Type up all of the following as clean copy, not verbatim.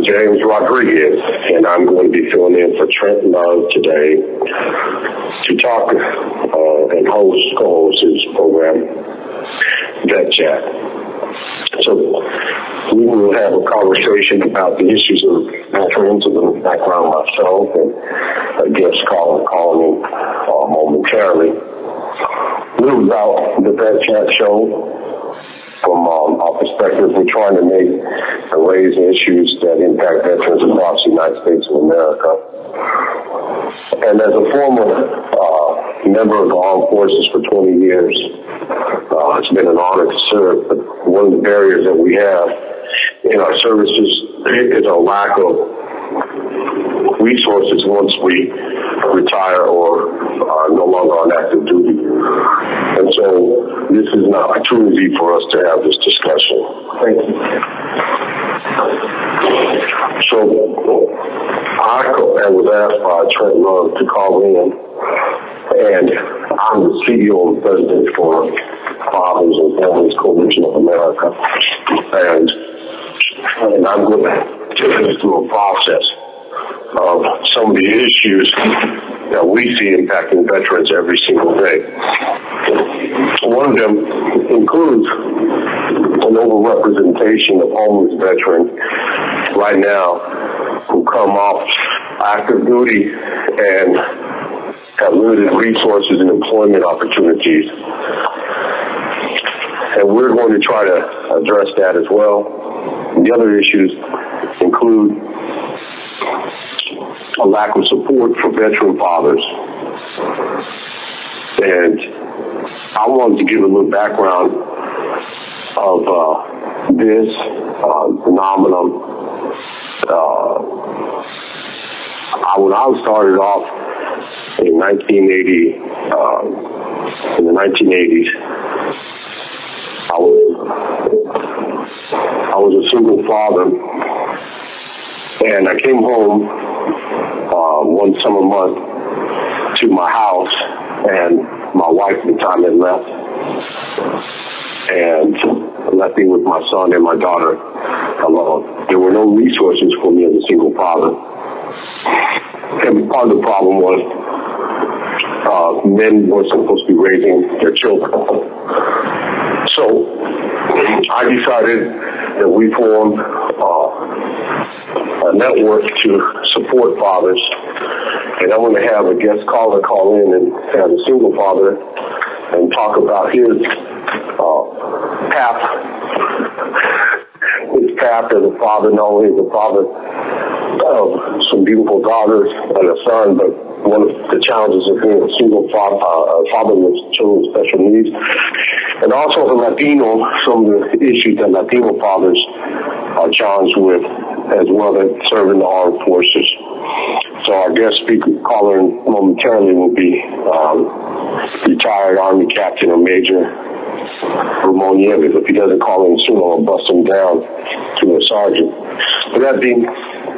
James Rodriguez, and I'm going to be filling in for Trent Love today to talk and co-host his program, Vet Chat. So we will have a conversation about the issues of veterans and the background myself, and a guest calling in momentarily. A little about the Vet Chat show. From our perspective, we're trying to make and raise issues that impact veterans across the United States of America. And as a former member of the armed forces for 20 years, it's been an honor to serve. But one of the barriers that we have in our services is a lack of resources once we retire or are no longer on active duty. And so this is an opportunity for us to have this discussion. Thank you. So I was asked by Trent Love to call in, and I'm the CEO and president for Fathers and Families Coalition of America. And I'm going to take us through a process of some of the issues that we see impacting veterans every single day. One of them includes an overrepresentation of homeless veterans right now who come off active duty and have limited resources and employment opportunities. And we're going to try to address that as well. The other issues include a lack of support for veteran fathers. And I wanted to give a little background of this phenomenon. When I started off in 1980, in the 1980s, I was a single father, and I came home one summer month to my house, and my wife at the time had left, and left me with my son and my daughter alone. There were no resources for me as a single father, and part of the problem was men weren't supposed to be raising their children. So I decided that we formed a network to support fathers, and I'm going to have a guest caller call in and have a single father and talk about his path as a father. Not only as a father of some beautiful daughters and a son, but one of the challenges of being a single father with children with special needs. And also as a Latino, some of the issues that Latino fathers are challenged with as well that serve in the armed forces. So our guest speaker caller momentarily will be retired Army Captain or Major Ramon Nieves. If he doesn't call in soon, I'll bust him down to a sergeant.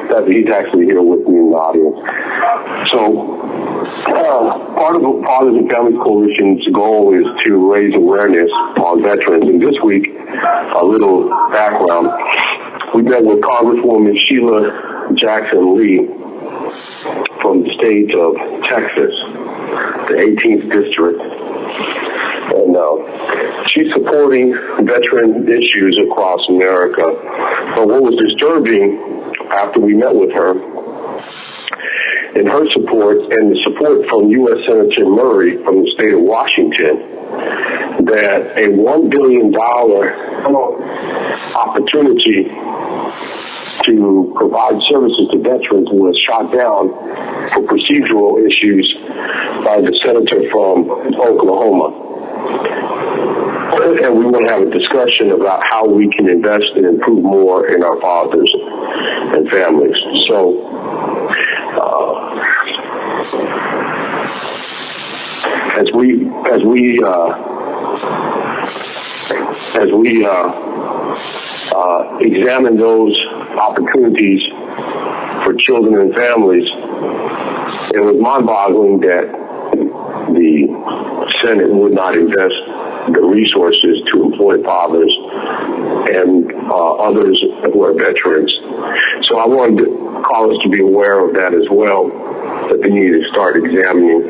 But he's actually here with me in the audience. So part of the Fathers and Families Coalition's goal is to raise awareness on veterans. And this week, a little background, we met with Congresswoman Sheila Jackson Lee from the state of Texas, the 18th District. And she's supporting veteran issues across America. But what was disturbing after we met with her, in her support and the support from U.S. Senator Murray from the state of Washington, that a $1 billion opportunity to provide services to veterans was shot down for procedural issues by the senator from Oklahoma. And we want to have a discussion about how we can invest and improve more in our fathers and families. So, as we examine those opportunities for children and families, it was mind-boggling that the Senate would not invest the resources to employ fathers and others who are veterans. So I wanted callers to be aware of that as well, that they need to start examining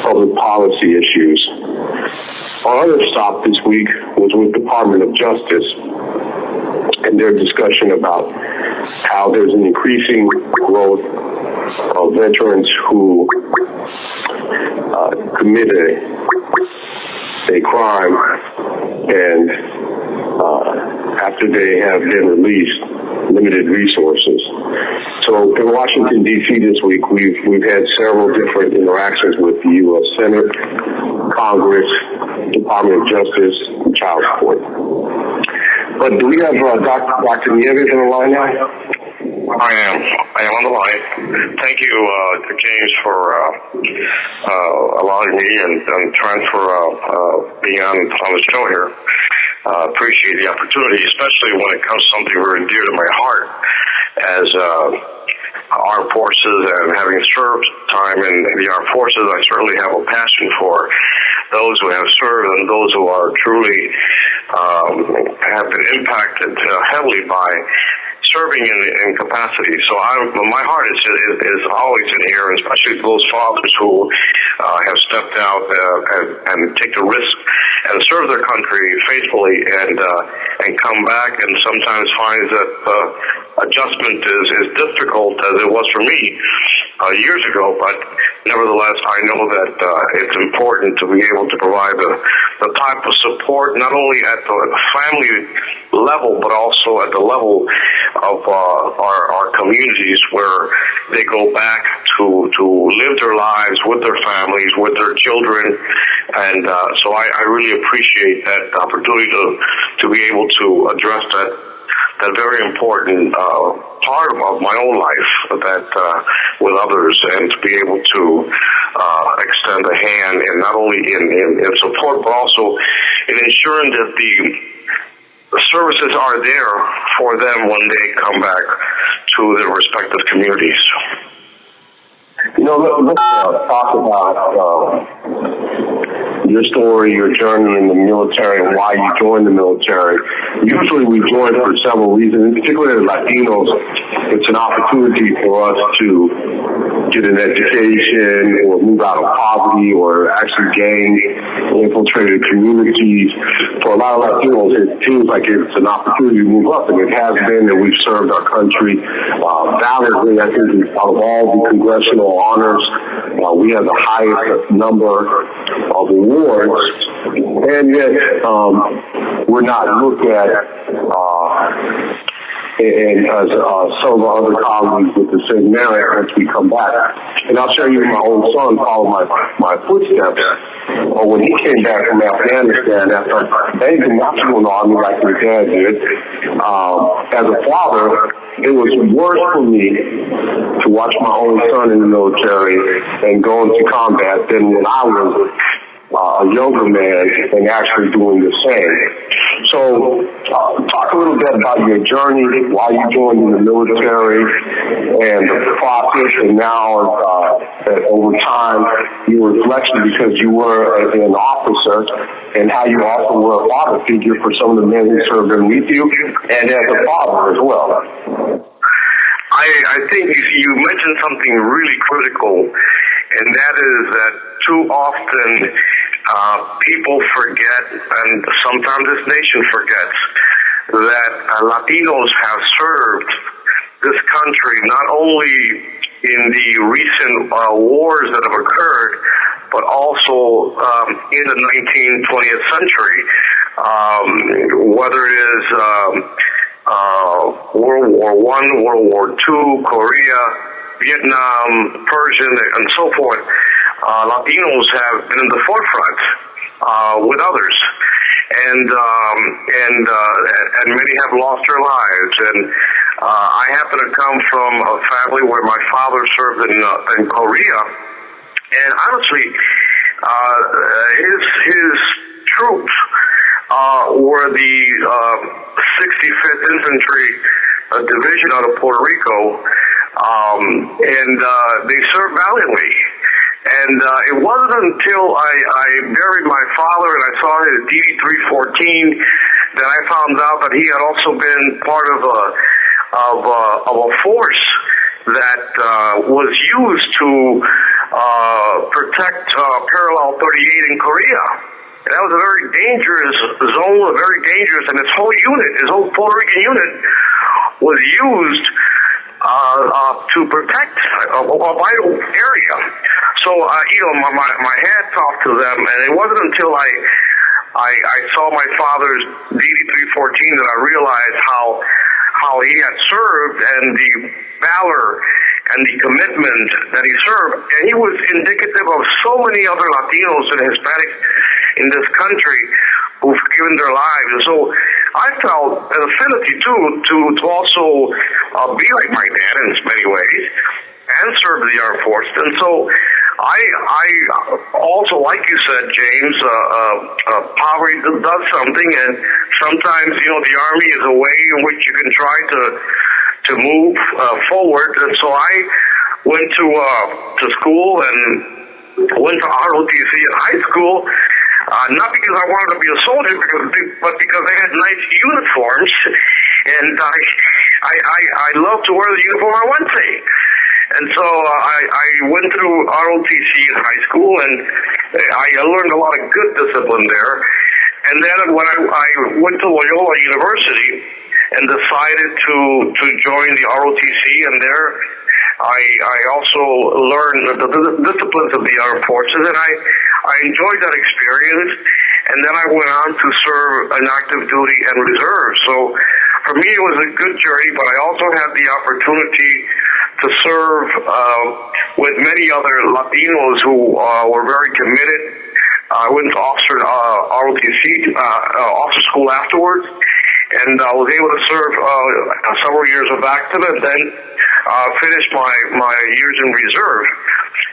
public policy issues. Our other stop this week was with the Department of Justice and their discussion about how there's an increasing growth of veterans who commit a crime, and after they have been released, limited resources. So in Washington, D.C. this week, we've had several different interactions with the U.S. Senate, Congress, Department of Justice, and Child Support. But do we have Dr. Nieves on the line now? I am on the line. Thank you, James, for allowing me and Trent for being on the show here. Appreciate the opportunity, especially when it comes to something very dear to my heart as armed forces, and having served time in the armed forces. I certainly have a passion for those who have served and those who are truly have been impacted heavily by serving in capacity. So my heart is always in here, especially those fathers who have stepped out and take the risk and serve their country faithfully and come back, and sometimes finds that adjustment is difficult, as it was for me years ago. But nevertheless, I know that it's important to be able to provide the type of support, not only at the family level, but also at the level of our communities, where they go back to live their lives with their families, with their children. And so I really appreciate that opportunity to be able to address that very important part of my own life, that with others, and to be able to extend a hand, and not only in support, but also in ensuring that the services are there for them when they come back to their respective communities. You know, let's talk about your story, your journey in the military, and why you joined the military. Usually we join for several reasons, particularly as Latinos. It's an opportunity for us to get an education or move out of poverty or actually gain infiltrated communities. For a lot of Latinos, it seems like it's an opportunity to move up, and it has been, and we've served our country valiantly. I think out of all the congressional honors, we have the highest number of awards, and yet we're not looked at as some of our other colleagues with the same merit as we come back. And I'll share you, my own son followed my footsteps. When he came back from Afghanistan after begging not to go in the Army like his dad did, as a father, it was worse for me to watch my own son in the military and go into combat than when I was a younger man and actually doing the same. So talk a little bit about your journey, why you joined in the military, and the process, and now over time, your reflection, because you were an officer, and how you also were a father figure for some of the men who served underneath you, and as a father as well. I think you mentioned something really critical, and that is that too often people forget, and sometimes this nation forgets, that Latinos have served this country not only in the recent wars that have occurred, but also in the 19th, 20th century, whether it is World War I, World War II, Korea, Vietnam, Persian, and so forth. Latinos have been in the forefront with others, and many have lost their lives. And I happen to come from a family where my father served in Korea, and honestly, his troops were the 65th Infantry Division out of Puerto Rico, and they served valiantly. And it wasn't until I buried my father and I saw his DD-314 that I found out that he had also been part of of a force that was used to protect Parallel 38 in Korea. And that was a very dangerous zone, and its whole unit, his whole Puerto Rican unit, was used to protect a vital area. So, my hats off to them, and it wasn't until I saw my father's DD-314 that I realized how he had served and the valor and the commitment that he served. And he was indicative of so many other Latinos and Hispanics in this country who've given their lives. And so I felt an affinity to also be like my dad in many ways and serve the armed forces. And so I also, like you said, James, poverty does something, and sometimes, the Army is a way in which you can try to move forward. And so I went to school and went to ROTC in high school, not because I wanted to be a soldier, but because they had nice uniforms, and I love to wear the uniform I want to. And so I went through ROTC in high school, and I learned a lot of good discipline there. And then when I went to Loyola University and decided to join the ROTC, and there I also learned the disciplines of the armed forces, and I enjoyed that experience. And then I went on to serve an active duty and reserve. So for me, it was a good journey, but I also had the opportunity to serve with many other Latinos who were very committed. I went to ROTC, officer school afterwards, and I was able to serve several years of active, and then finish my years in reserve.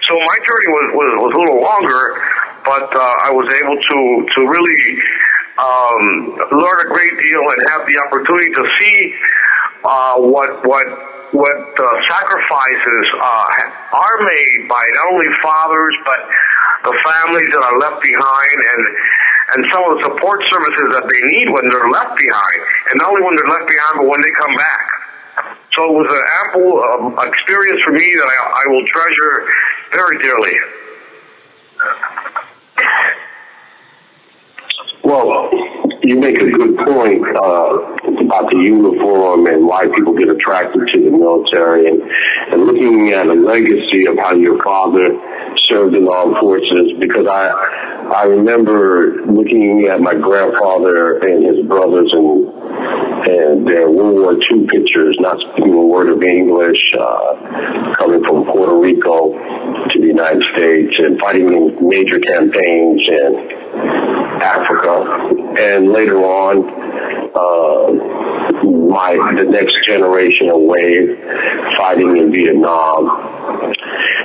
So my journey was a little longer, but I was able to really learn a great deal and have the opportunity to see what sacrifices are made by not only fathers but the families that are left behind, and some of the support services that they need when they're left behind, and not only when they're left behind but when they come back. So it was an ample experience for me that I will treasure very dearly. Well, you make a good point about the uniform and why people get attracted to the military, and looking at a legacy of how your father served in the armed forces, because I remember looking at my grandfather and his brothers and their World War II pictures, not speaking a word of English, coming from Puerto Rico to the United States and fighting in major campaigns in Africa, and later on, the next generation of wave fighting in Vietnam.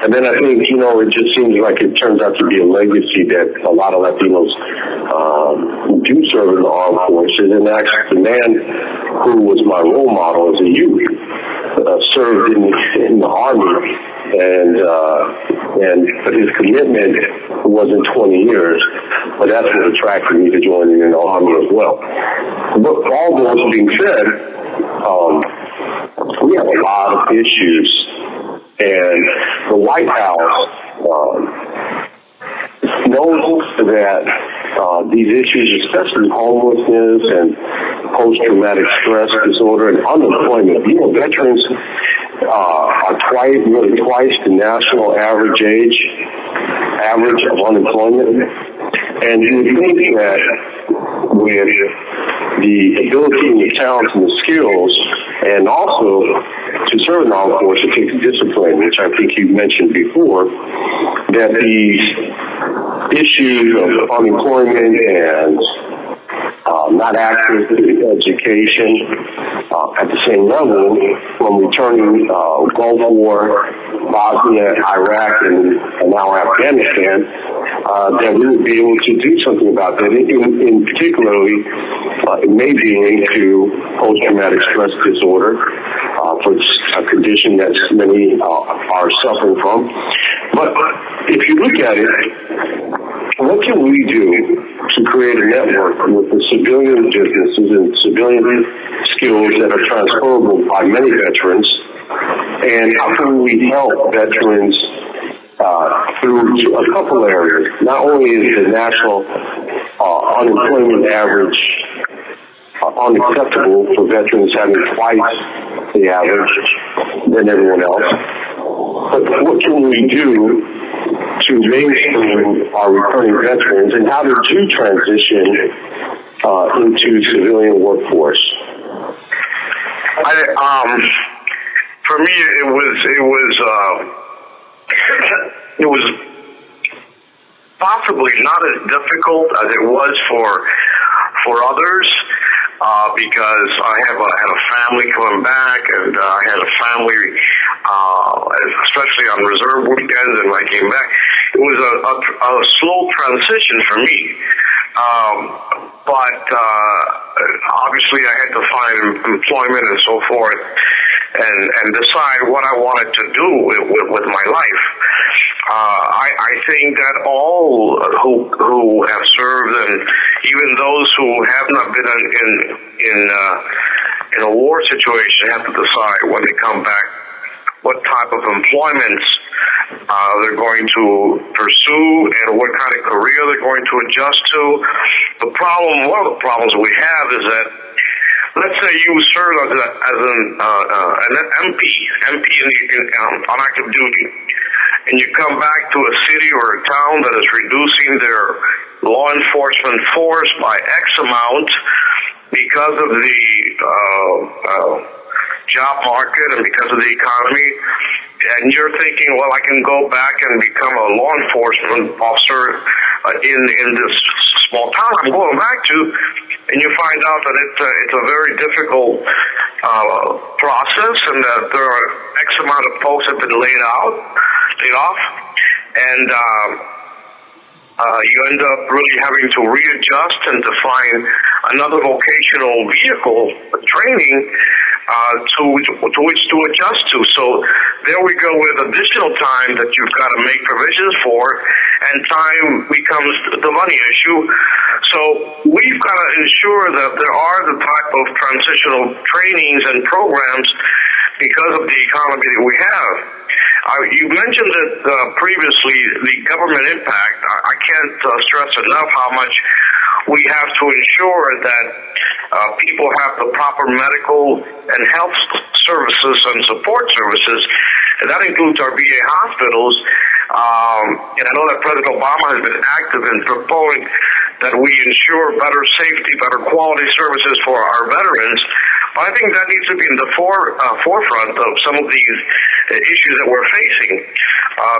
And then I think, it just seems like it turns out to be a legacy that a lot of Latinos do serve in the armed forces. And actually, the man who was my role model as a youth served in the Army, but his commitment wasn't 20 years, but that's what attracted me to joining in the Army as well. But all those being said, we have a lot of issues, and the White House knows that these issues, especially homelessness and post-traumatic stress disorder and unemployment, veterans are twice the national average of unemployment. And you would think that with the ability and the talents and the skills, and also to serve in the armed force, it takes discipline, which I think you mentioned before, that these issues of unemployment and not access to education at the same level when returning Gulf War, Bosnia, Iraq, and now Afghanistan, that we would be able to do something about that. In particularly, it may be linked to post-traumatic stress disorder, for a condition that many are suffering from. But if you look at it, what can we do to create a network with the civilian businesses and civilian skills that are transferable by many veterans, and how can we help veterans through a couple areas. Not only is the national unemployment average unacceptable for veterans having twice the average than everyone else, but what can we do to mainstream our returning veterans, and how did you transition into civilian workforce? For me, it was possibly not as difficult as it was for others, because I had a family coming back, and I had a family, especially on reserve weekends, and when I came back, it was a slow transition for me. But obviously I had to find employment and so forth, and decide what I wanted to do with my life. I think that all who have served, and even those who have not been in a war situation, have to decide when they come back what type of employments they're going to pursue and what kind of career they're going to adjust to. One of the problems we have is that, let's say you serve as an MP on active duty, and you come back to a city or a town that is reducing their law enforcement force by X amount because of the job market and because of the economy, and you're thinking, well, I can go back and become a law enforcement officer in this small town I'm going back to, and you find out that it's a very difficult process, and that there are X amount of folks have been laid off, and you end up really having to readjust and to find another vocational vehicle training to which to adjust to. So there we go with additional time that you've got to make provisions for, and time becomes the money issue. So we've got to ensure that there are the type of transitional trainings and programs because of the economy that we have. You mentioned that previously, the government impact. I can't stress enough how much we have to ensure that people have the proper medical and health services and support services, and that includes our VA hospitals. And I know that President Obama has been active in proposing that we ensure better safety, better quality services for our veterans. But I think that needs to be in the forefront of some of these issues that we're facing,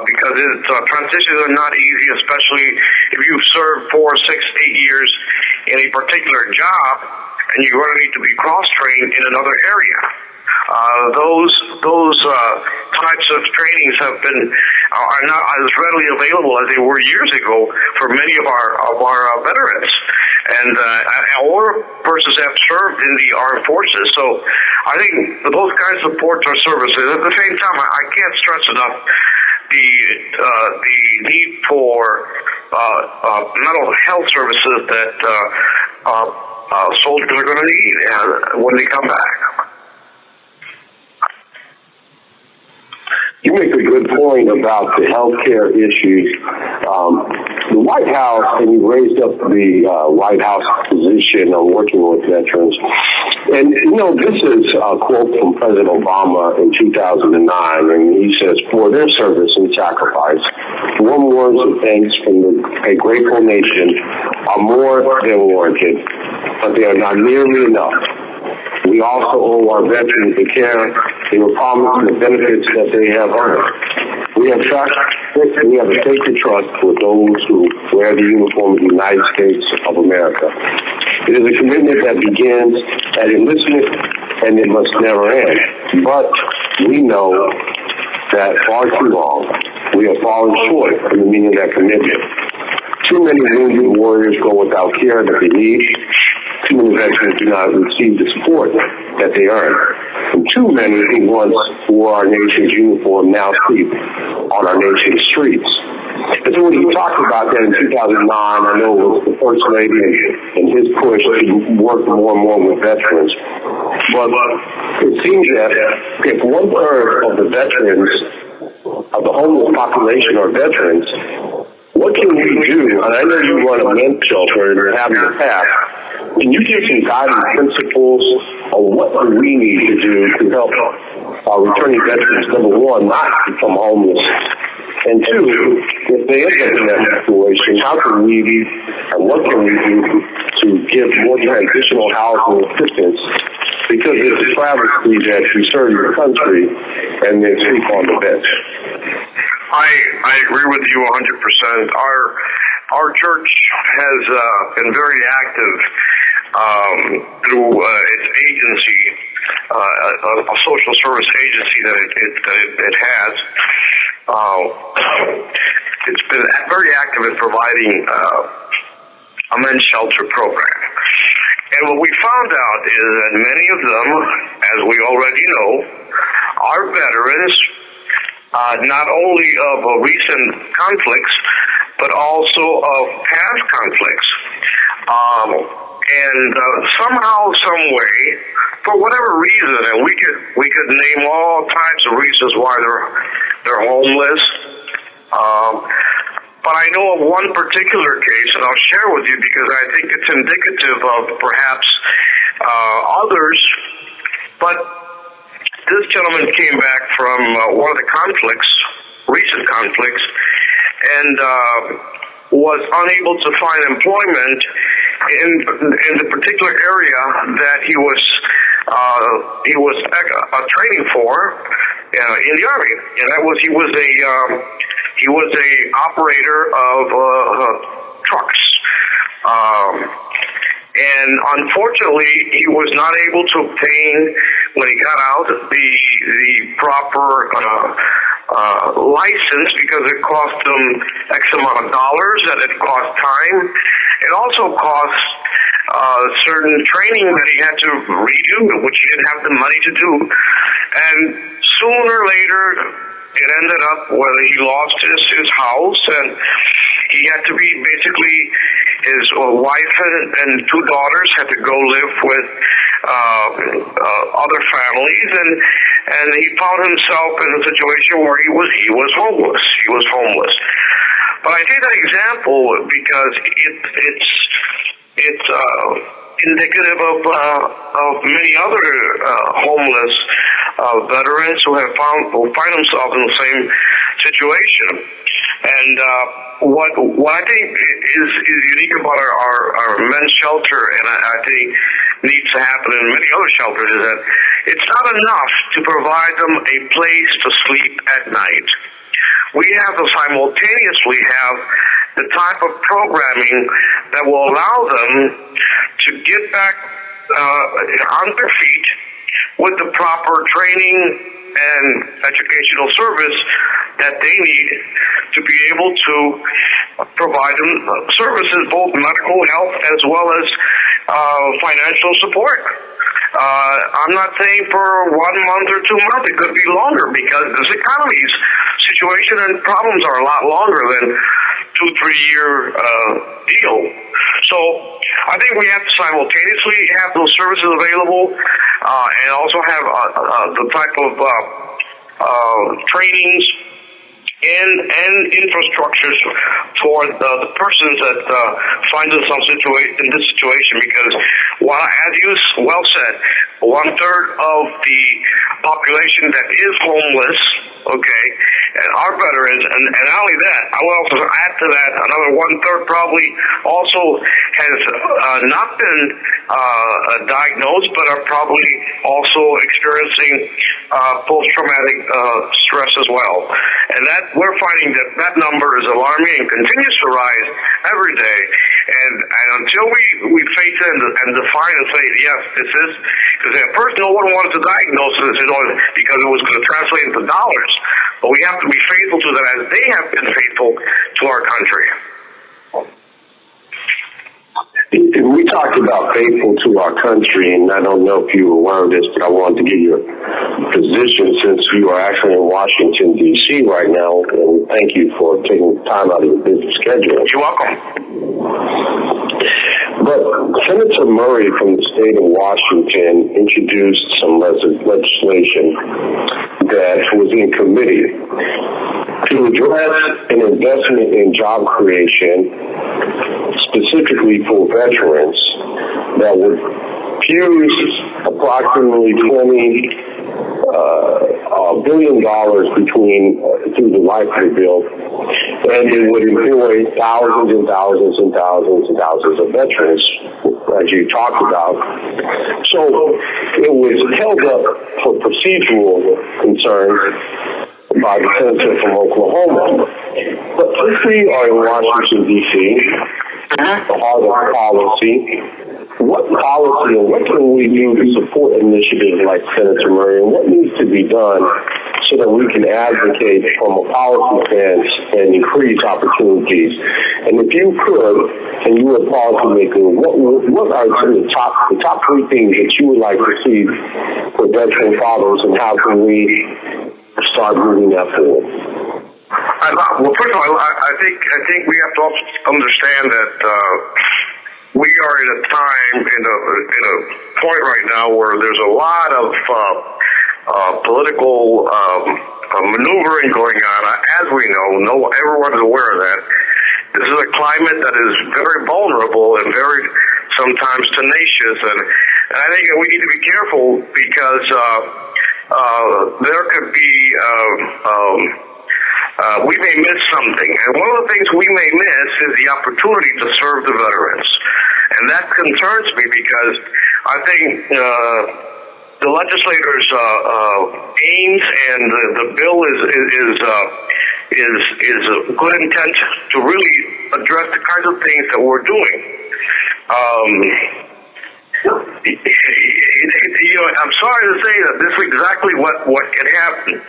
because transitions are not easy, especially if you've served 4, 6, 8 years in a particular job, and you're going to need to be cross-trained in another area. Those types of trainings are not as readily available as they were years ago for many of our veterans, and or persons have served in the armed forces. So I think those kinds of supports or services. At the same time, I can't stress enough the need for mental health services that soldiers are going to need when they come back. You make a good point about the healthcare issues. The White House, and you raised up the White House position on working with veterans. And, this is a quote from President Obama in 2009, and he says, "For their service and sacrifice, warm words of thanks from a grateful nation are more than warranted, but they are not nearly enough. We also owe our veterans the care they were promised and the benefits that they have earned. We have a sacred trust with those who wear the uniform of the United States of America. It is a commitment that begins at enlistment, and it must never end. But we know that far too long we have fallen short of the meaning of that commitment. Too many wounded warriors go without care that they need. Too many veterans do not receive the support that they earn. And too many who once wore our nation's uniform now sleep on our nation's streets." And so when he talked about that in 2009, I know it was the First Lady and his push to work more and more with veterans. But it seems that if 1/3 of the veterans, of the homeless population are veterans, what can we do? And I know you run a men's shelter and have in the past. Can you give some guiding principles on what do we need to do to help our returning veterans, number one, not become homeless, and two, if they end up in that situation, how can we and what can we do to give more transitional housing assistance? Because it's a travesty that we serve your country and then sleep on the bench. I agree with you 100%. Our church has been very active through its agency, a social service agency that it has. It's been very active in providing a men's shelter program. And what we found out is that many of them, as we already know, are veterans, not only of recent conflicts, but also of past conflicts. And somehow, some way, for whatever reason, and we could name all types of reasons why they're homeless. But I know of one particular case, and I'll share with you because I think it's indicative of perhaps others. But this gentleman came back from one of the conflicts, recent conflicts, and was unable to find employment in the particular area that he was training for in the Army, and that was he was a operator of trucks, and unfortunately he was not able to obtain when he got out the proper license because it cost him X amount of dollars, and it cost time. It also cost certain training that he had to redo, which he didn't have the money to do. And sooner or later, it ended up where he lost his house, and he had to be basically, his wife and 2 daughters had to go live with other families, and he found himself in a situation where he was homeless. He was homeless. But I take that example because it's indicative of many other homeless veterans who find themselves in the same situation. And what I think is unique about our men's shelter, and I think needs to happen in many other shelters, is that it's not enough to provide them a place to sleep at night. We have to simultaneously have the type of programming that will allow them to get back on their feet with the proper training and educational service that they need to be able to provide them services, both medical, health, as well as financial support. I'm not saying for 1 month or 2 months. It could be longer because this economy's situation and problems are a lot longer than 2-3 year deal. So I think we have to simultaneously have those services available and also have the type of trainings and infrastructures for the persons that find themselves in this situation, because as you well said, 1/3 of the population that is homeless, okay, and are veterans, and not only that, I will also add to that another 1/3 probably also has not been diagnosed, but are probably also experiencing post-traumatic stress as well. And that we're finding that number is alarming and continues to rise every day. And until we face it and define and say, yes, this is, because at first no one wanted to diagnose this because it was going to translate into dollars. But we have to be faithful to that as they have been faithful to our country. We talked about faithful to our country, and I don't know if you were aware of this, but I wanted to give you a position since you are actually in Washington, D.C. right now, and thank you for taking time out of your busy schedule. You're welcome. But Senator Murray from the state of Washington introduced some legislation that was in committee to address an investment in job creation, specifically for veterans, that would fuse approximately $20 billion through the life of the bill, and it would employ thousands and thousands and thousands and thousands of veterans, as you talked about. So it was held up for procedural concerns by the senator from Oklahoma. But since we are in Washington, D.C., the heart of policy, what policy and what can we do to support initiatives like Senator Murray, and what needs to be done so that we can advocate from a policy stance and increase opportunities? And if you could, and you were a policymaker, what are the top three things that you would like to see for veteran fathers, and how can we start moving that forward? Well, first of all, I think we have to understand that we are in a time, in a point right now where there's a lot of political maneuvering going on. As we know, everyone's aware of that. This is a climate that is very vulnerable and very sometimes tenacious, and I think that we need to be careful because there could be we may miss something, and one of the things we may miss is the opportunity to serve the veterans, and that concerns me because I think the legislators' aims and the bill is a good intent to really address the kinds of things that we're doing. I'm sorry to say that this is exactly what can happen.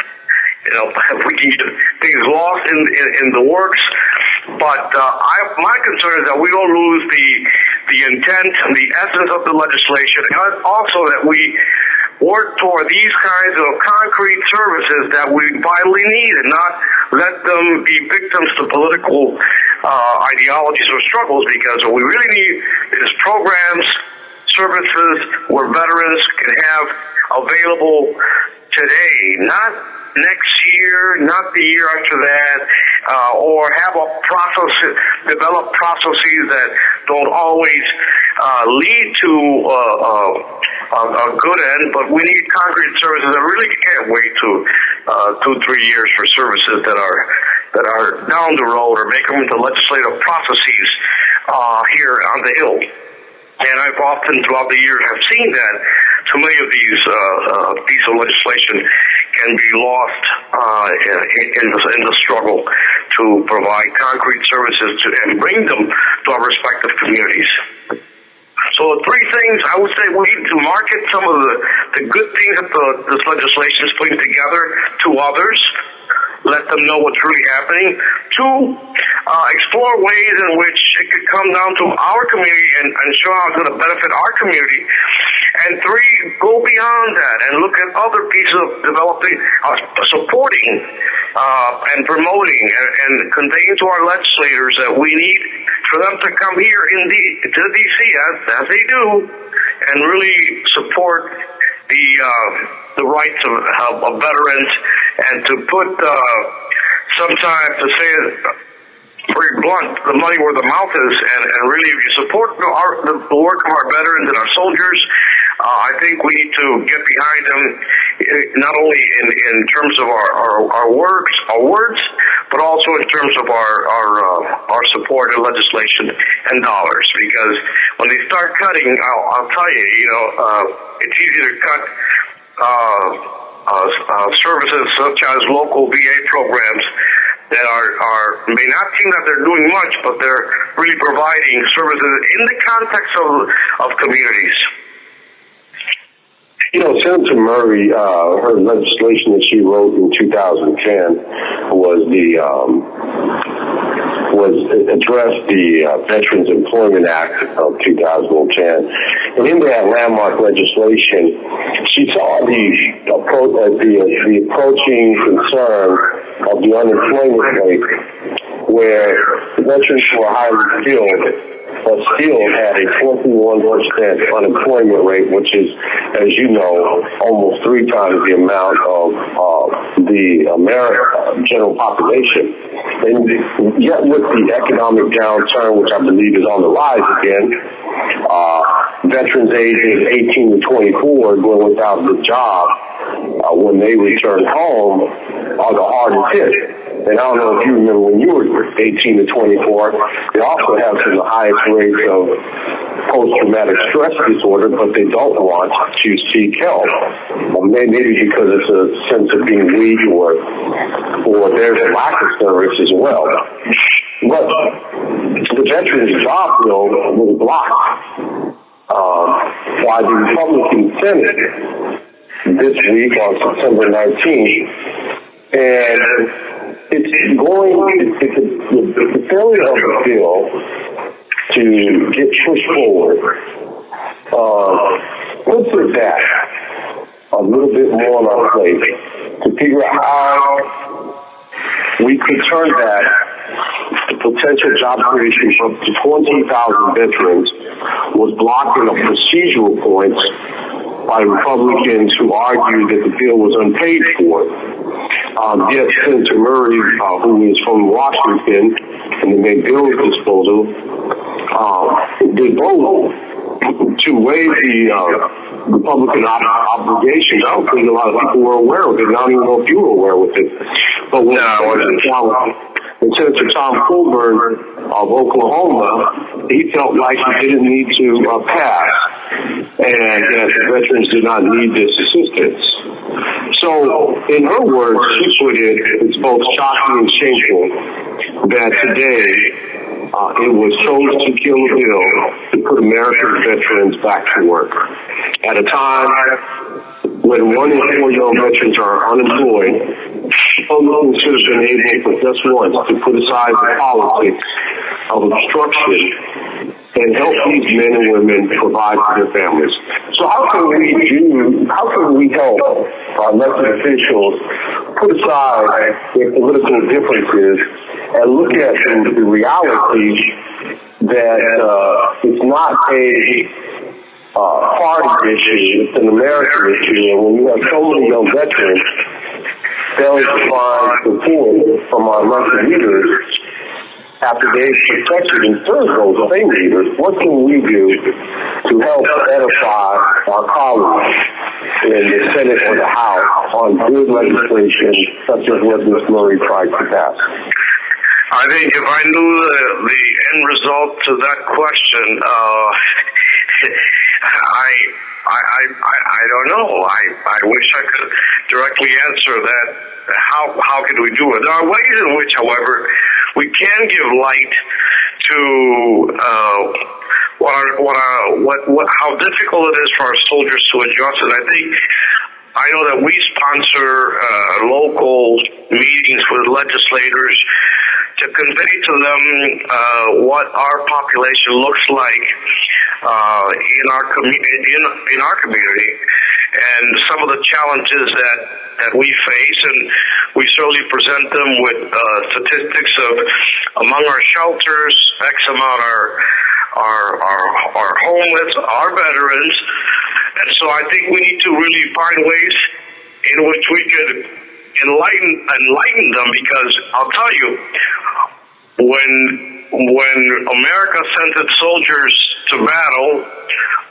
If we can get things lost in the works, but my concern is that we don't lose the intent and the essence of the legislation, and also that we work toward these kinds of concrete services that we vitally need, and not let them be victims to political ideologies or struggles, because what we really need is programs, services where veterans can have available today, not next year, not the year after that, or have develop processes that don't always lead to a good end, but we need concrete services that really can't wait to 2-3 years for services that are down the road, or make them into legislative processes here on the Hill. And I've often throughout the years have seen that too many of these pieces of legislation can be lost in the struggle to provide concrete services and bring them to our respective communities. So the three things, I would say we need to market some of the good things that this legislation is putting together to others, let them know what's really happening. 2, explore ways in which it could come down to our community and show how it's going to benefit our community. And 3, go beyond that and look at other pieces of developing, supporting, and promoting and conveying to our legislators that we need for them to come here to D.C. as they do, and really support the rights of veterans, and to put sometimes, to say it very blunt, the money where the mouth is, and really support the work of our veterans and our soldiers. I think we need to get behind them, not only in terms of our words, but also in terms of our support and legislation and dollars. Because when they start cutting, I'll tell you, it's easy to cut services such as local VA programs that may not seem that they're doing much, but they're really providing services in the context of communities. Senator Murray, her legislation that she wrote in 2010 was address the Veterans Employment Act of 2010. And in that landmark legislation, she saw the approaching concern of the unemployment rate, where veterans who are highly skilled but still had a 21% unemployment rate, which is, as you know, almost 3 times the amount of the American general population. And yet with the economic downturn, which I believe is on the rise again, veterans ages 18 to 24 going without the job when they return home are the hardest hit. And I don't know if you remember when you were 18 to 24, they also have some of the highest rates of post-traumatic stress disorder, but they don't want to seek help. Maybe because it's a sense of being weak or there's a lack of service as well. But the Veterans Job Bill was blocked by the Republican Senate this week on September 19th. And the failure of the bill to get pushed forward puts it back a little bit more on our plate to figure out how we could turn back the potential job creation for up to 20,000 veterans was blocking on procedural points by Republicans who argued that the bill was unpaid for. Yet Senator Murray, who is from Washington, and they made bills disposal, they voted to waive the Republican obligation. I don't think a lot of people were aware of it. I don't even know if you were aware of it. But when Senator Tom Coburn of Oklahoma, he felt like he didn't need to pass, and that the veterans did not need this assistance. So, in her words, she put it, it's both shocking and shameful that today it was chosen to kill a bill to put American veterans back to work. At a time when 1 in 4 young veterans are unemployed, Republicans should have been able for just once to put aside the politics of obstruction and help these men and women provide for their families. So how can we help our elected officials put aside their political differences and look at the reality that it's not a party issue, it's an American issue, and when you have so many young veterans failing to find support from our elected leaders after they've protected and served those same leaders, what can we do to help edify our colleagues in the Senate or the House on good legislation such as what Ms. Murray tried to pass? I think if I knew the end result to that question, I don't know. I wish I could directly answer that. How can we do it? There are ways in which, however, we can give light to how difficult it is for our soldiers to adjust. And I know that we sponsor local meetings with legislators to convey to them what our population looks like in our community, and some of the challenges that we face, and we certainly present them with statistics of among our shelters, X amount are homeless, our veterans, and so I think we need to really find ways in which we could enlighten them, because I'll tell you, when America sent its soldiers to battle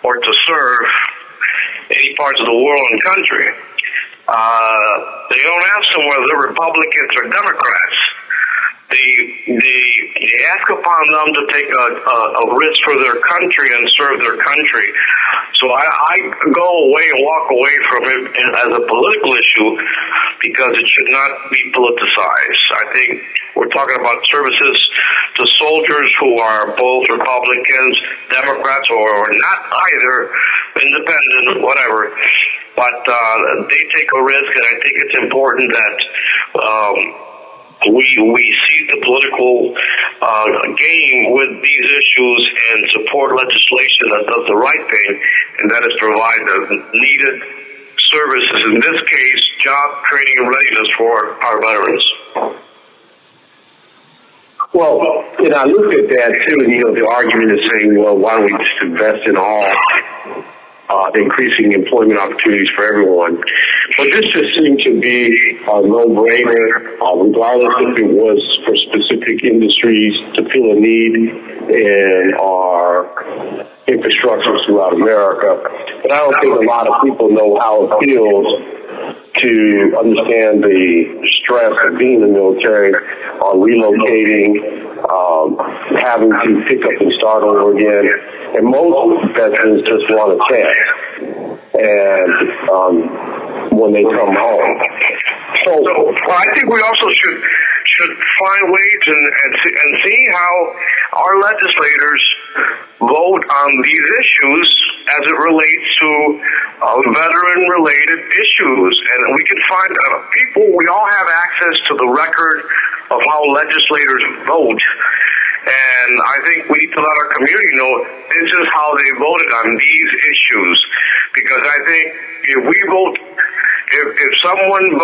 or to serve any parts of the world and country, they don't ask them whether they're Republicans or Democrats. They ask upon them to take a risk for their country and serve their country. So I go away and walk away from it as a political issue, because it should not be politicized. I think we're talking about services to soldiers who are both Republicans, Democrats, or not either, independent, whatever. But they take a risk, and I think it's important that we see the political game with these issues and support legislation that does the right thing, and that is provide the needed services, in this case, job training and readiness for our veterans. Well, I looked at that too, and the argument is saying, well, why don't we just invest in all, increasing employment opportunities for everyone? But this just seemed to be a no-brainer, regardless if it was for specific industries to fill a need in our infrastructure throughout America. But I don't think a lot of people know how it feels to understand the stress of being in the military, relocating, having to pick up and start over again. And most veterans just want a chance, and when they come home. So I think we also should find ways and see how our legislators vote on these issues as it relates to veteran-related issues. And we can find people, we all have access to the record of how legislators vote. And I think we need to let our community know this is how they voted on these issues. Because I think if we vote, if someone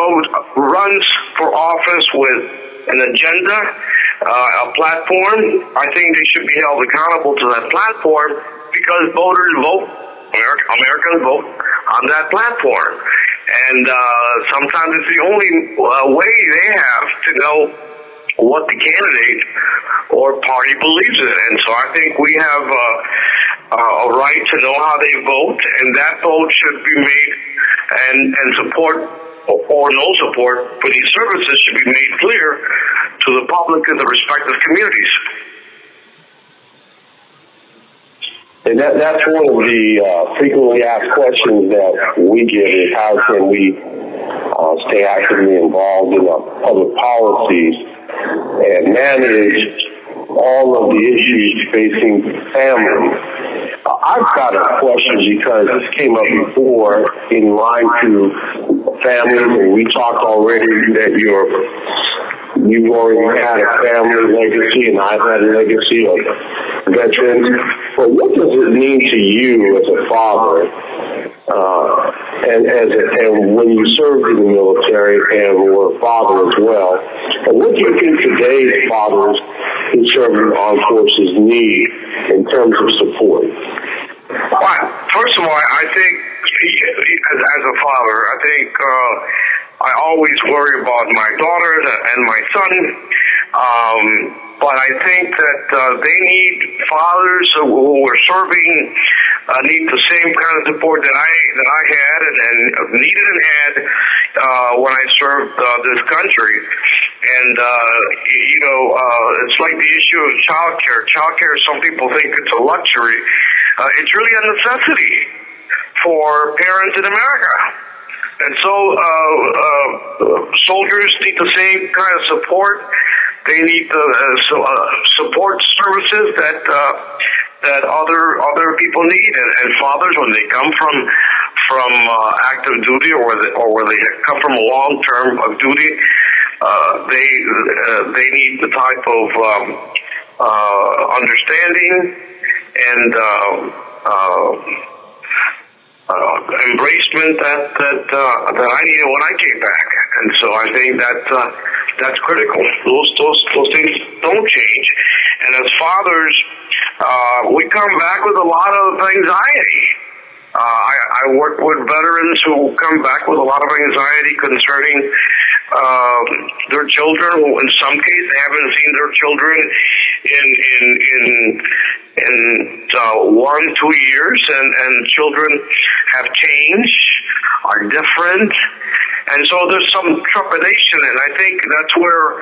runs for office with an agenda, a platform, I think they should be held accountable to that platform because voters vote, Americans vote on that platform. And sometimes it's the only way they have to know what the candidate or party believes in. And so I think we have a right to know how they vote, and that vote should be made, and support or no support for these services should be made clear to the public in the respective communities. And that's one of the frequently asked questions that we get is how can we stay actively involved in public policies and manage all of the issues facing families. I've got a question because this came up before in line to families, and we talked already that you've already had a family legacy, and I've had a legacy of veterans. But what does it mean to you as a father, and when you served in the military and were a father as well? And what do you think today's fathers who serve in the armed forces need in terms of support? Well, first of all, I think as a father, I think I always worry about my daughter and my son. But I think that they need fathers who are serving need the same kind of support that I had and needed and had when I served this country. And it's like the issue of childcare. Childcare, some people think it's a luxury. It's really a necessity for parents in America. And so soldiers need the same kind of support. They need the support services that other people need, and fathers, when they come from active duty or where they come from a long term of duty, they need the type of understanding and embracement that I needed when I came back. And so I think that's critical. Those things don't change. And as fathers, we come back with a lot of anxiety. I work with veterans who come back with a lot of anxiety concerning their children, who in some cases they haven't seen their children in 1-2 years, and children have changed, are different. And so there's some trepidation, and I think that's where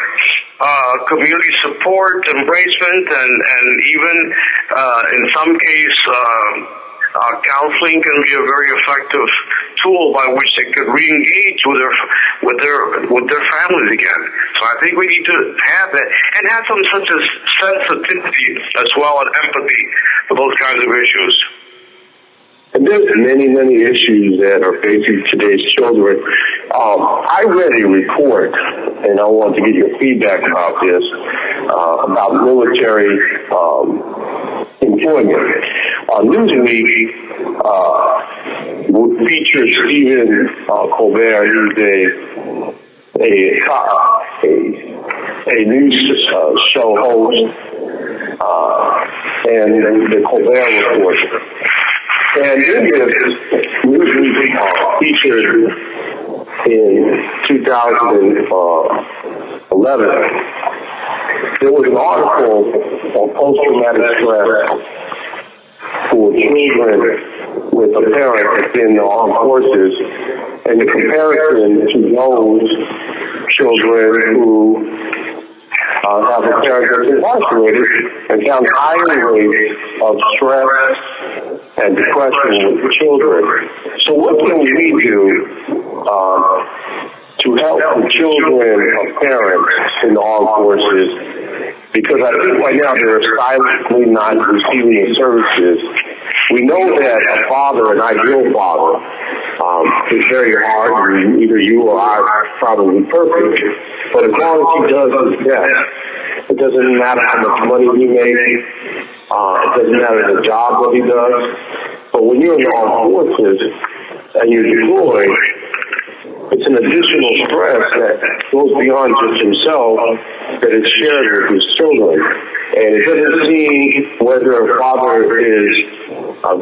community support, embracement, and even in some case counseling can be a very effective tool by which they could re-engage with their families again. So I think we need to have that and have some such a sensitivity as well and empathy for those kinds of issues. And there's many, many issues that are facing today's children. I read a report, and I want to get your feedback about this, about military employment. Newsweek featured Stephen Colbert. He's a a news show host, and the Colbert Report. And Nieves featured in 2011. There was an article on post-traumatic stress for children with a parent that's in the armed forces, and the comparison to those children who have a parent that's incarcerated and found higher rates of stress and depression with children. So what can we do to help the children of parents in the armed forces? Because I think right now they're silently not receiving the services. We know that a father, an ideal father, is very hard. Either you or I are probably perfect. But as long as he does his best, it doesn't matter how much money he makes. It doesn't matter the job that he does. But when you're in the armed forces and you're deployed, it's an additional stress that goes beyond just himself that is shared with his children. And it doesn't seem whether a father is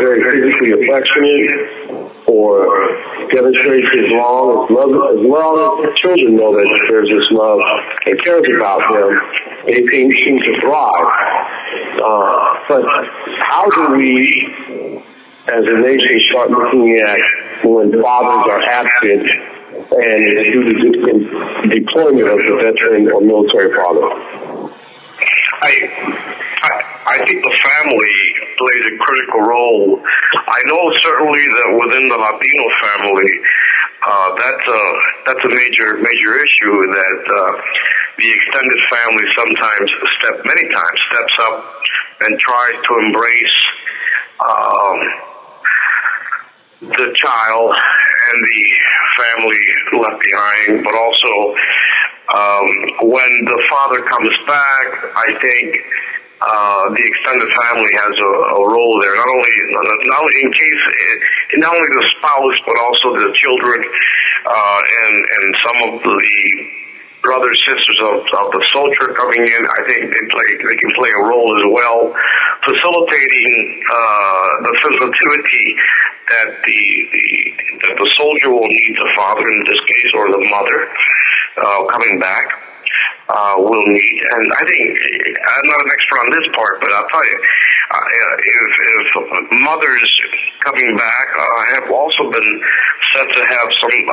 very physically affectionate or demonstrates his love, as well as the children know that there's this love and cares about them, they seem to thrive. But how do we, as a nation, start looking at when fathers are absent and due to the deployment of the veteran or military father? I think the family plays a critical role. I know certainly that within the Latino family, that's a major issue that the extended family many times steps up and tries to embrace the child and the family left behind, but also when the father comes back, I think the extended family has a role there. Not only the spouse, but also the children and some of the brothers, sisters of the soldier coming in. I think they can play a role as well, facilitating the sensitivity that the soldier will need, the father in this case, or the mother coming back will need. And I think, I'm not an expert on this part, but I'll tell you, if mothers coming back have also been said to have some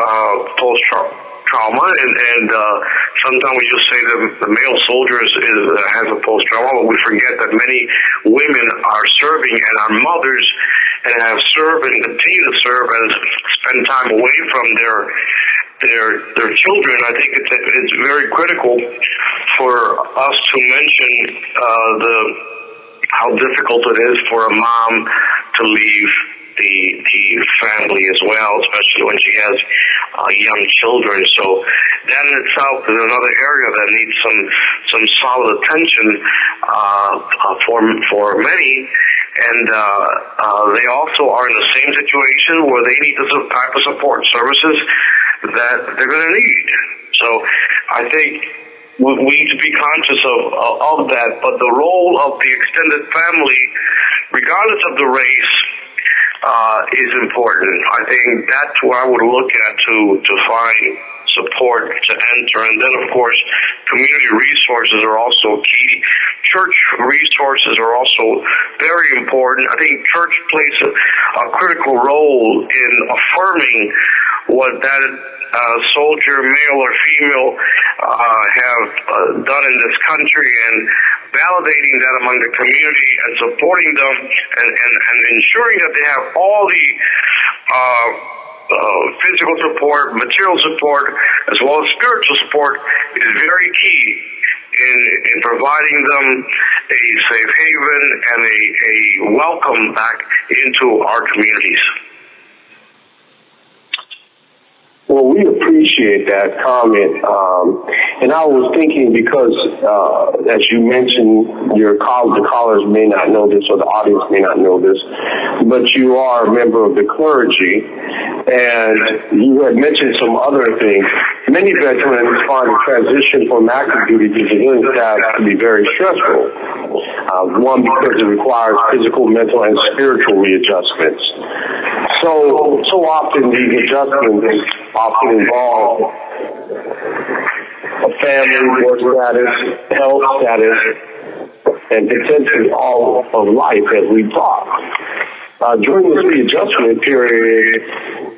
post-trauma, and sometimes we just say that the male soldier has a post-trauma, but we forget that many women are serving and are mothers and have served and continue to serve and spend time away from their children. I think it's very critical for us to mention how difficult it is for a mom to leave the family as well, especially when she has young children. So that in itself is another area that needs some solid attention for many. And they also are in the same situation where they need the type of support services that they're going to need. So I think we need to be conscious of that. But the role of the extended family, regardless of the race, is important. I think that's where I would look at to find support to enter. And then, of course, community resources are also key. Church resources are also very important. I think church plays a critical role in affirming what that soldier, male or female, have done in this country, and validating that among the community and supporting them and ensuring that they have all the physical support, material support, as well as spiritual support is very key in providing them a safe haven and a welcome back into our communities. Well, we appreciate that comment. And I was thinking because, as you mentioned, the callers may not know this, or the audience may not know this, but you are a member of the clergy, and you had mentioned some other things. Many veterans find the transition from active duty to civilian status to be very stressful. One, because it requires physical, mental, and spiritual readjustments. So often these adjustments often involve a family, work status, health status, and potentially all of life, as we talk. During this readjustment period,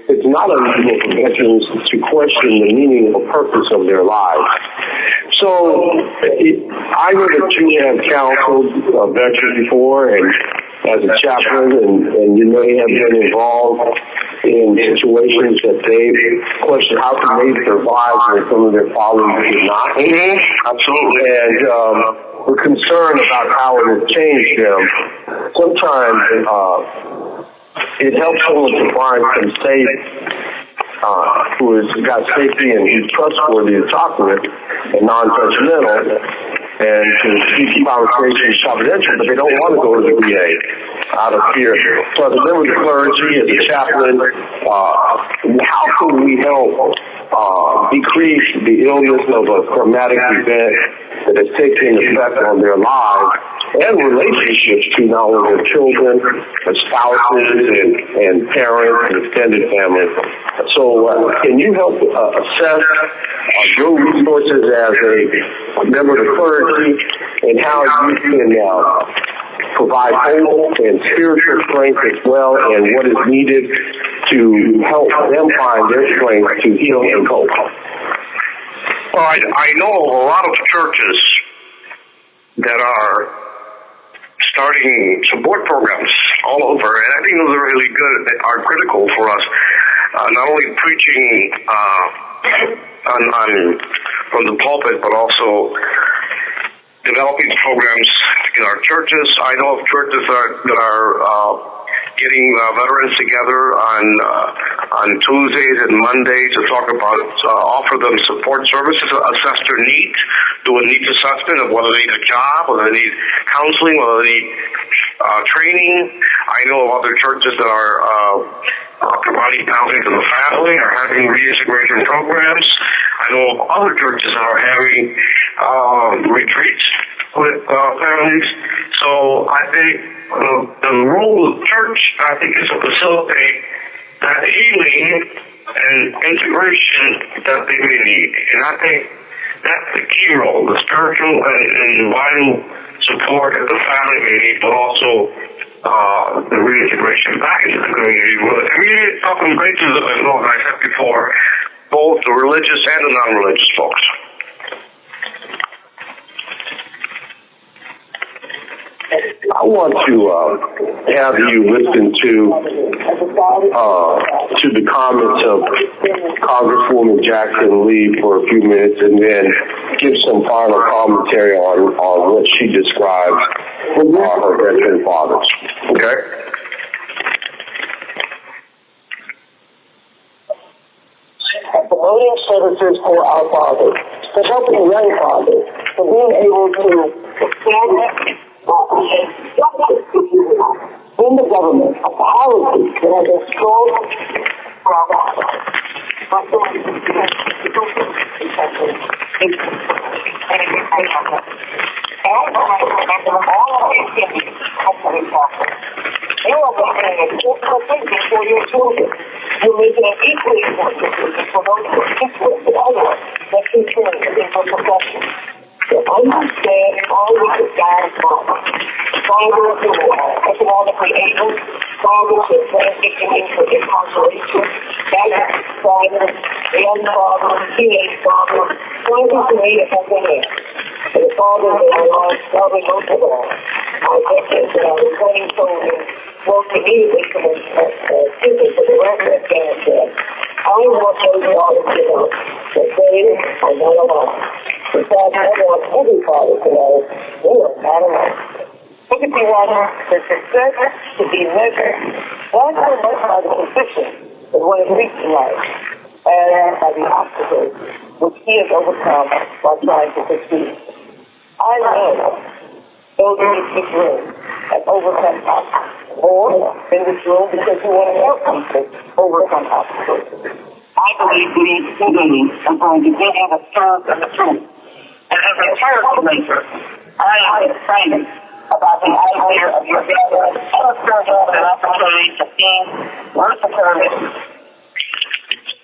it's not unusual for veterans to question the meaning or purpose of their lives. So I know that you have counseled veterans before, and as a chaplain, and you may have been involved in situations that they question how can they survive when some of their followers did not. Mm-hmm. Absolutely. And we're concerned about how it has changed them. Sometimes it helps someone to find some safe, who has got safety and who's trustworthy to talk with and non-judgmental, and to keep conversations confidential, but they don't want to go to the VA out of fear. So as a member of the clergy, as a chaplain, how can we help decrease the illness of a traumatic event that has taken effect on their lives and relationships to not only their children, but spouses and parents and extended family? So can you help assess your resources as a member of the clergy and how you can provide hope and spiritual strength as well, and what is needed to help them find their strength to heal and cope? Well, I know of a lot of churches that are starting support programs all over, and I think those are really good, are critical for us. Not only preaching on from the pulpit, but also developing programs in our churches. I know of churches that are getting veterans together on Tuesdays and Mondays to talk about, offer them support services, assess their needs, do a needs assessment of whether they need a job, whether they need counseling, whether they need training. I know of other churches that are providing housing to the family or having reintegration programs. I know of other churches that are having retreats with families. So I think the role of the church, I think, is to facilitate that healing and integration that they may need. And I think that's the key role, the spiritual and vital support that the family may need, but also the reintegration back into the community. Community is often great to as well, as I said before, both the religious and the non-religious folks. I want to have you listen to the comments of Congresswoman Jackson Lee for a few minutes, and then give some final commentary on what she describes her veteran fathers. Okay? Promoting services for our fathers, for helping young fathers, for being able to stand up in the government, a policy that has a strong you're making it equally important for those who are with others that you can in your profession. To understand all of the guys fathers who are economically able, fathers who are transitioning into incarceration, fathers, young fathers, teenage fathers, fathers who need a helping hand. The fathers that are lost, probably most of all, are veterans that are returning soldiers, work immediately for the people for the rest of Afghanistan. I want those fathers to know that they are not alone. In fact, I want every father to know they are not alone. Look at the one, the success to be measured not so much by the position, but what it reached in life, and by the obstacles which he has overcome while trying to succeed. I know those in this room have overcome obstacles, or in this room because you want to help people overcome obstacles. I believe these two days are going to give you the strength and the truth. And as a translator, I am excited about the idea of your gathering an opportunity to see, work the service.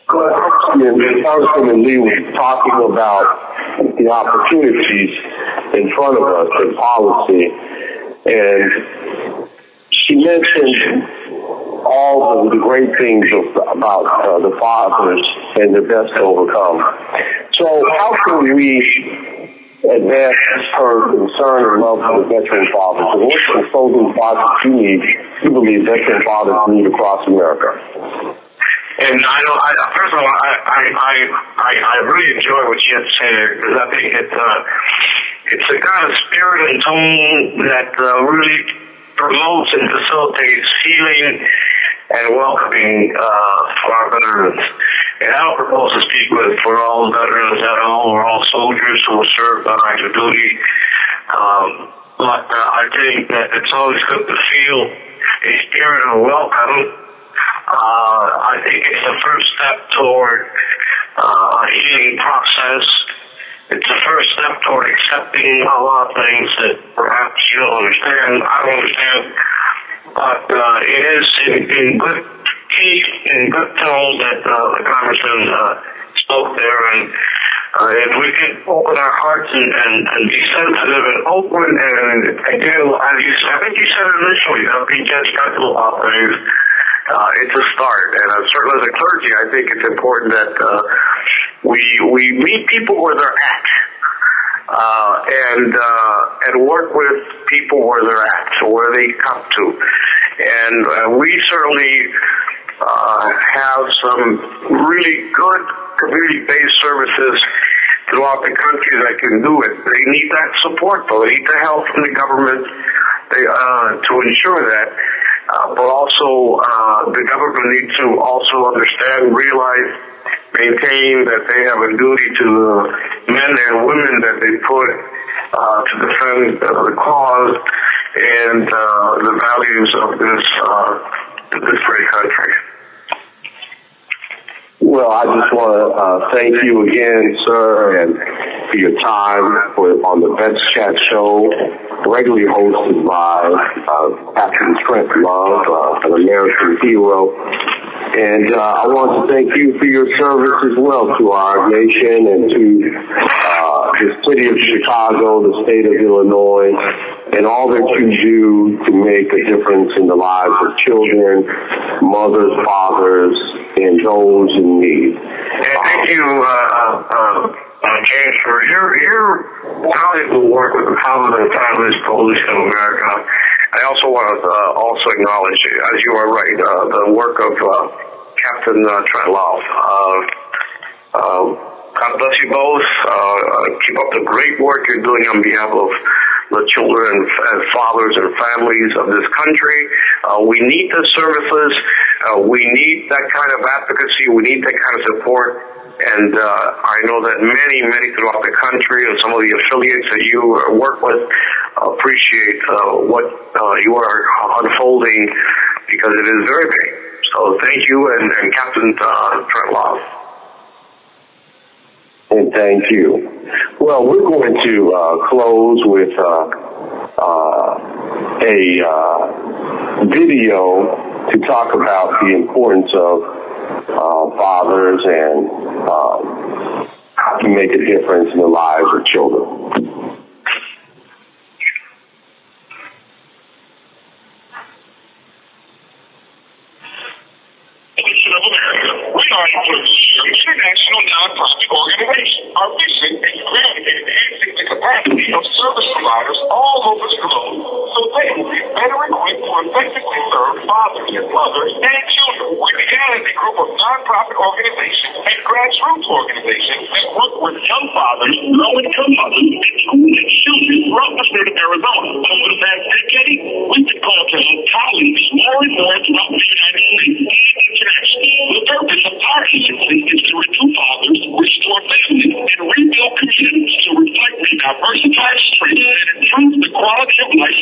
Congressman Lee was talking about the opportunities in front of us in policy, and she mentioned all of the great things about the fathers and their best to overcome. So how can we advance her concern and love for the veteran fathers? And what's the closing thoughts that you believe veteran fathers need across America? And first of all, I really enjoy what you had to say there, because I think it's a kind of spirit and tone that really promotes and facilitates healing and welcoming for our veterans. And I don't propose to speak for all veterans at all, or all soldiers who will serve on active duty. But I think that it's always good to feel a spirit of welcome. I think it's the first step toward a healing process. It's the first step toward accepting a lot of things that perhaps you don't understand. I don't understand. But it is in good teeth, in good tone that the congressman spoke there. And if we can open our hearts and be sensitive and open, and again, I think you said it initially, be judgmental about things. It's a start, and certainly as a clergy, I think it's important that we meet people where they're at, and work with people where they're at, so where they come to. And we certainly have some really good community-based services throughout the country that can do it. They need that support, though. They need the help from the government to ensure that. But also, the government needs to also understand, realize, maintain that they have a duty to the men and women that they put to defend the cause and the values of this great country. Well, I just want to thank you again, sir, and for your time on the Vets Chat Show, regularly hosted by Captain Trent Love, an American hero. And I want to thank you for your service as well to our nation and to the city of Chicago, the state of Illinois, and all that you do to make a difference in the lives of children, mothers, fathers, and those in need. And thank you, James, for your valuable work with the Fathers and Families Coalition of America. I also want to acknowledge, as you are right, the work of Captain Trent Love. God bless you both. Keep up the great work you're doing on behalf of the children and fathers and families of this country. We need the services. We need that kind of advocacy. We need that kind of support. And I know that many throughout the country and some of the affiliates that you work with appreciate what you are unfolding, because it is very big. So thank you, and Captain Trent Love. And thank you. Well, we're going to close with a video to talk about the importance of fathers and how to make a difference in the lives of children. We are an international nonprofit organization. Our mission is grounded in enhancing the capacity of service providers all over the globe so they will be better equipped to effectively serve fathers, mothers, and children. We began as a group of nonprofit organizations and grassroots organizations that work with young fathers, low-income mothers, and school-age children throughout the state of Arizona. Over the past decade, we've been called to help colleagues more and more throughout the United States and internationally. The purpose of our agency is to recruit fathers, restore families,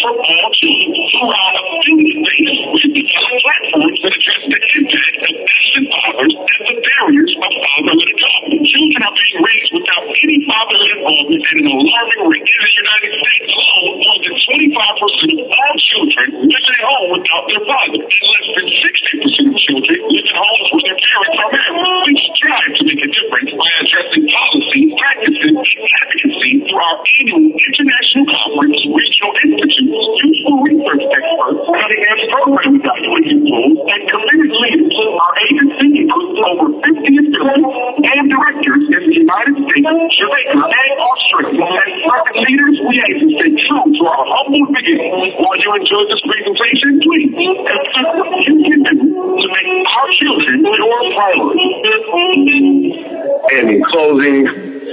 for all children throughout a few states. We've developed platforms that address the impact of absent fathers and the barriers of fatherhood adoption. Children are being raised without any fatherhood involvement at an alarming rate. In the United States alone, more than 25% of all children live at home without their father, and less than 60% of children live in homes where their parents are married. We strive to make a difference by addressing policy, practices, and advocacy through our annual international conference, regional institutes, useful research experts, cutting-edge program evaluation tools, and committed leaders. Our agency includes over 50 affiliates and directors in the United States, Jamaica, and Australia. As market leaders, we aim to stay true to our humble beginnings. While you enjoyed this presentation, please consider what you can do to make our children your priority. And in closing,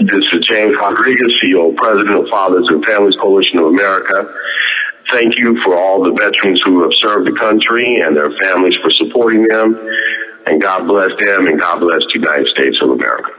this is James Rodriguez, CEO, President of Fathers and Families Coalition of America. Thank you for all the veterans who have served the country and their families for supporting them. And God bless them, and God bless the United States of America.